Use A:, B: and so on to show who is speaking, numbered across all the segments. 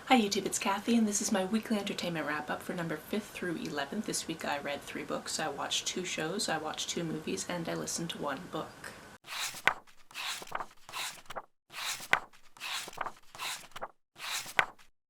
A: Hi YouTube, it's Kathy, and this is my weekly entertainment wrap-up for number 5th through 11th. This week I read 3 books, I watched 2 shows, I watched 2 movies, and I listened to 1 book.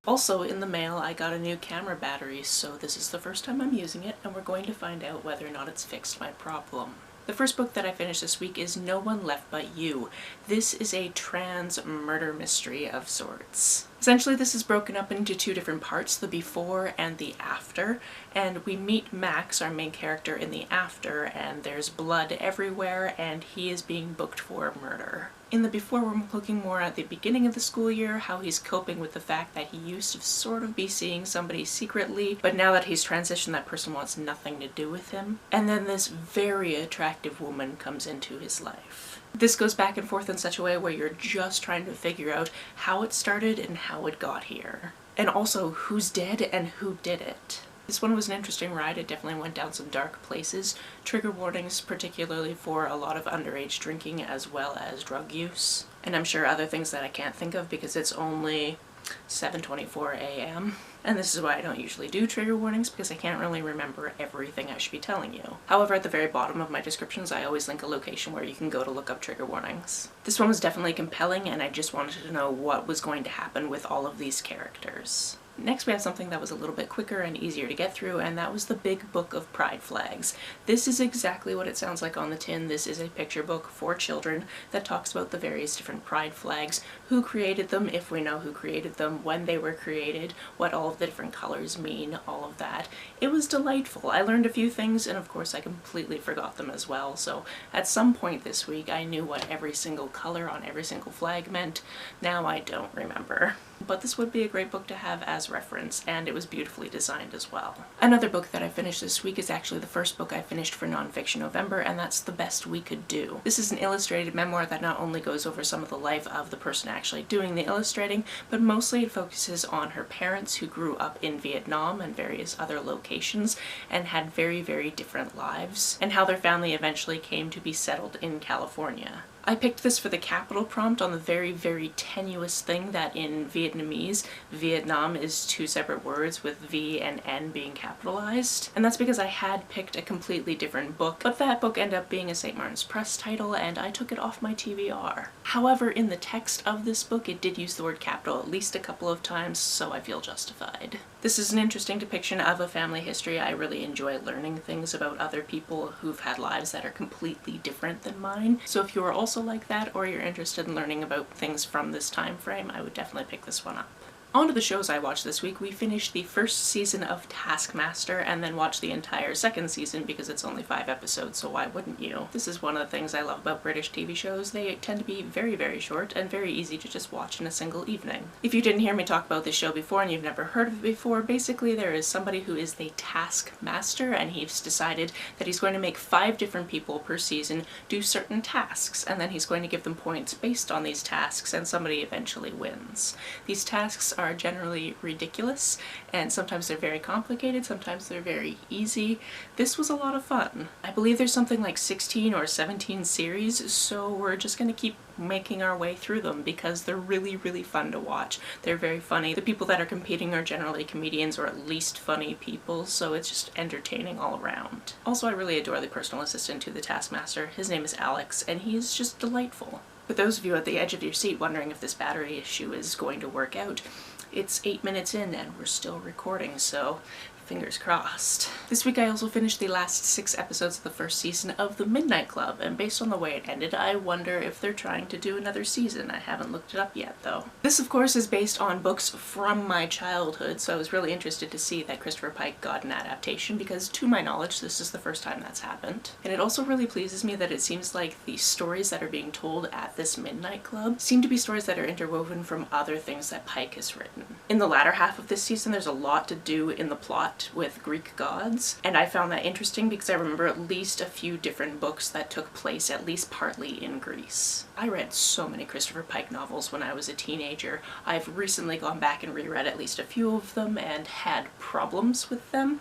A: Also, in the mail, I got a new camera battery, so this is the first time I'm using it, and we're going to find out whether or not it's fixed my problem. The first book that I finished this week is No One Left But You. This is a trans murder mystery of sorts. Essentially, this is broken up into 2 different parts, the before and the after, and we meet Max, our main character, in the after, and there's blood everywhere, and he is being booked for murder. In the before, we're looking more at the beginning of the school year, how he's coping with the fact that he used to sort of be seeing somebody secretly, but now that he's transitioned, that person wants nothing to do with him. And then this very attractive woman comes into his life. This goes back and forth in such a way where you're just trying to figure out how it started and how it got here. And also who's dead and who did it. This one was an interesting ride. It definitely went down some dark places. Trigger warnings particularly for a lot of underage drinking as well as drug use. And I'm sure other things that I can't think of because it's only 7:24 a.m. And this is why I don't usually do trigger warnings, because I can't really remember everything I should be telling you. However, at the very bottom of my descriptions, I always link a location where you can go to look up trigger warnings. This one was definitely compelling, and I just wanted to know what was going to happen with all of these characters. Next we have something that was a little bit quicker and easier to get through, and that was the Big Book of Pride Flags. This is exactly what it sounds like on the tin. This is a picture book for children that talks about the various different pride flags, who created them, if we know who created them, when they were created, what all of the different colors mean, all of that. It was delightful. I learned a few things, and of course I completely forgot them as well, so at some point this week I knew what every single color on every single flag meant. Now I don't remember. But this would be a great book to have as reference, and it was beautifully designed as well. Another book that I finished this week is actually the first book I finished for Nonfiction November, and that's The Best We Could Do. This is an illustrated memoir that not only goes over some of the life of the person actually doing the illustrating, but mostly it focuses on her parents who grew up in Vietnam and various other locations and had very, very different lives, and how their family eventually came to be settled in California. I picked this for the capital prompt on the very, very tenuous thing that in Vietnamese, Vietnam is 2 separate words with V and N being capitalized. And that's because I had picked a completely different book, but that book ended up being a St. Martin's Press title and I took it off my TBR. However, in the text of this book, it did use the word capital at least a couple of times, so I feel justified. This is an interesting depiction of a family history. I really enjoy learning things about other people who've had lives that are completely different than mine. So if you are also like that, or you're interested in learning about things from this time frame, I would definitely pick this one up. On to the shows I watched this week. We finished the first season of Taskmaster and then watched the entire second season because it's only 5 episodes, so why wouldn't you? This is one of the things I love about British TV shows. They tend to be very, very short and very easy to just watch in a single evening. If you didn't hear me talk about this show before and you've never heard of it before, basically there is somebody who is the Taskmaster, and he's decided that he's going to make 5 different people per season do certain tasks, and then he's going to give them points based on these tasks, and somebody eventually wins. These tasks are generally ridiculous, and sometimes they're very complicated, sometimes they're very easy. This was a lot of fun. I believe there's something like 16 or 17 series, so we're just gonna keep making our way through them because they're really, really fun to watch. They're very funny. The people that are competing are generally comedians or at least funny people, so it's just entertaining all around. Also, I really adore the personal assistant to the Taskmaster. His name is Alex, and he is just delightful. For those of you at the edge of your seat wondering if this battery issue is going to work out, it's 8 minutes in and we're still recording, so fingers crossed. This week I also finished the last 6 episodes of the first season of The Midnight Club, and based on the way it ended, I wonder if they're trying to do another season. I haven't looked it up yet, though. This, of course, is based on books from my childhood, so I was really interested to see that Christopher Pike got an adaptation, because to my knowledge, this is the first time that's happened. And it also really pleases me that it seems like the stories that are being told at this Midnight Club seem to be stories that are interwoven from other things that Pike has written. In the latter half of this season, there's a lot to do in the plot set with Greek gods, and I found that interesting because I remember at least a few different books that took place at least partly in Greece. I read so many Christopher Pike novels when I was a teenager. I've recently gone back and reread at least a few of them and had problems with them.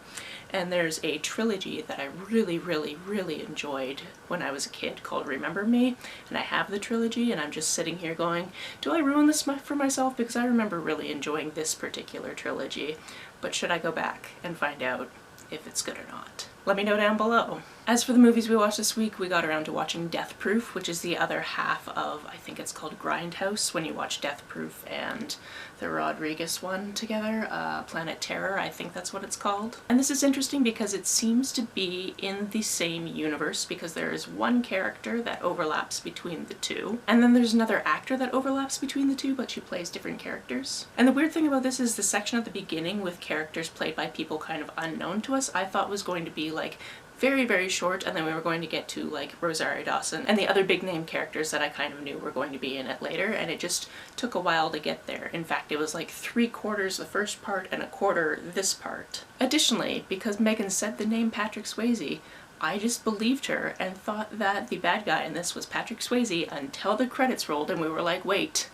A: And there's a trilogy that I really enjoyed when I was a kid called Remember Me, and I have the trilogy and I'm just sitting here going, do I ruin this for myself? Because I remember really enjoying this particular trilogy, but should I go back and find out if it's good or not? Let me know down below. As for the movies we watched this week, we got around to watching Death Proof, which is the other half of, I think it's called Grindhouse, when you watch Death Proof and the Rodriguez one together, Planet Terror, I think that's what it's called. And this is interesting because it seems to be in the same universe, because there is one character that overlaps between the two, and then there's another actor that overlaps between the two, but she plays different characters. And the weird thing about this is the section at the beginning with characters played by people kind of unknown to us, I thought was going to be like very short, and then we were going to get to like Rosario Dawson and the other big name characters that I kind of knew were going to be in it later, and it just took a while to get there. In fact, it was like 3/4 the first part and 1/4 this part. Additionally, because Megan said the name Patrick Swayze, I just believed her and thought that the bad guy in this was Patrick Swayze until the credits rolled and we were like, wait,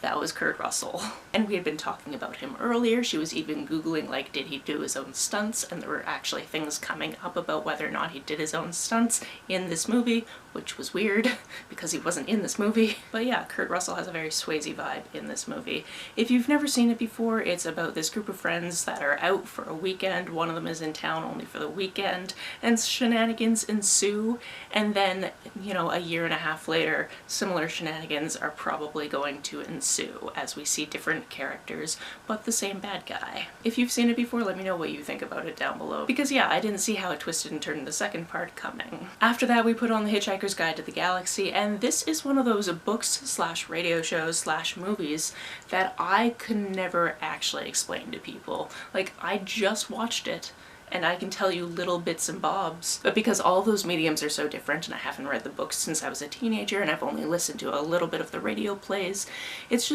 A: that was Kurt Russell. And we had been talking about him earlier. She was even Googling, like, did he do his own stunts? And there were actually things coming up about whether or not he did his own stunts in this movie, which was weird because he wasn't in this movie. But yeah, Kurt Russell has a very Swayze vibe in this movie. If you've never seen it before, it's about this group of friends that are out for a weekend. One of them is in town only for the weekend, and shenanigans ensue. And then, you know, a year and a half later, similar shenanigans are probably going to ensue as we see different characters, but the same bad guy. If you've seen it before, let me know what you think about it down below. Because yeah, I didn't see how it twisted and turned the second part coming. After that, we put on The Hitchhiker's Guide to the Galaxy, and this is one of those books slash radio shows slash movies that I could never actually explain to people. Like, I just watched it and I can tell you little bits and bobs, but because all those mediums are so different and I haven't read the books since I was a teenager and I've only listened to a little bit of the radio plays, it's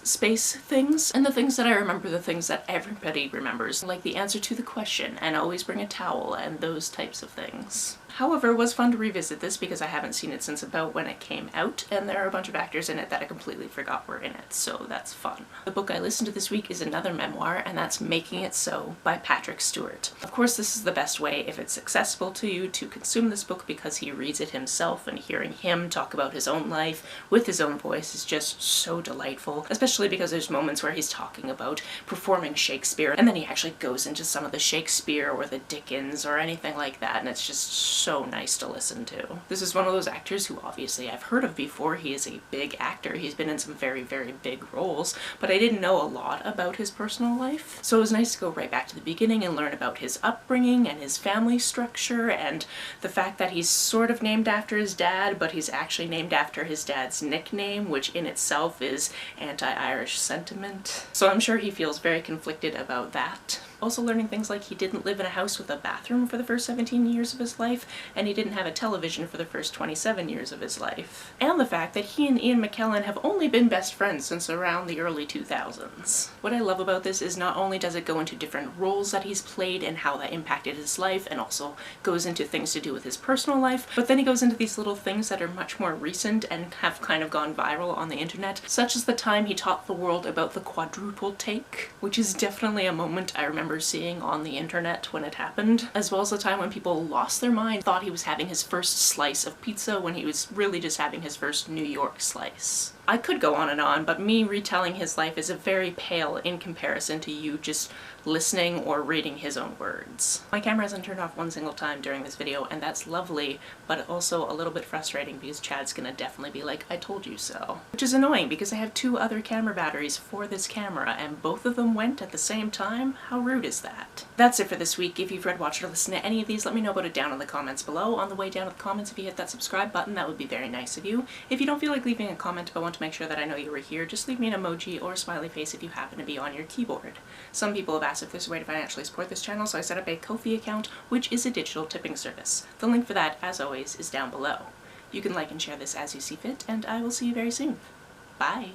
A: space things, and the things that I remember, the things that everybody remembers, like the answer to the question and always bring a towel and those types of things. However, it was fun to revisit this because I haven't seen it since about when it came out, and there are a bunch of actors in it that I completely forgot were in it, so that's fun. The book I listened to this week is another memoir, and that's Making It So by Patrick Stewart. Of course, this is the best way, if it's accessible to you, to consume this book because he reads it himself, and hearing him talk about his own life with his own voice is just so delightful, especially because there's moments where he's talking about performing Shakespeare, and then he actually goes into some of the Shakespeare or the Dickens or anything like that, and it's just so nice to listen to. This is one of those actors who obviously I've heard of before. He is a big actor. He's been in some very big roles, but I didn't know a lot about his personal life. So it was nice to go right back to the beginning and learn about his upbringing and his family structure and the fact that he's sort of named after his dad, but he's actually named after his dad's nickname, which in itself is anti-Irish sentiment. So I'm sure he feels very conflicted about that. Also learning things like he didn't live in a house with a bathroom for the first 17 years of his life, and he didn't have a television for the first 27 years of his life. And the fact that he and Ian McKellen have only been best friends since around the early 2000s. What I love about this is not only does it go into different roles that he's played and how that impacted his life, and also goes into things to do with his personal life, but then he goes into these little things that are much more recent and have kind of gone viral on the internet, such as the time he taught the world about the quadruple take, which is definitely a moment I remember seeing on the internet when it happened, as well as the time when people lost their mind, thought he was having his first slice of pizza when he was really just having his first New York slice. I could go on, but me retelling his life is very pale in comparison to you just listening or reading his own words. My camera hasn't turned off one single time during this video, and that's lovely, but also a little bit frustrating because Chad's gonna definitely be like, I told you so. Which is annoying because I have 2 other camera batteries for this camera and both of them went at the same time? How rude is that? That's it for this week. If you've read, watched, or listened to any of these, let me know about it down in the comments below. On the way down to the comments, if you hit that subscribe button, that would be very nice of you. If you don't feel like leaving a comment but want to make sure that I know you were here, just leave me an emoji or a smiley face if you happen to be on your keyboard. Some people have asked if there's a way to financially support this channel, so I set up a Ko-fi account, which is a digital tipping service. The link for that, as always, is down below. You can like and share this as you see fit, and I will see you very soon. Bye!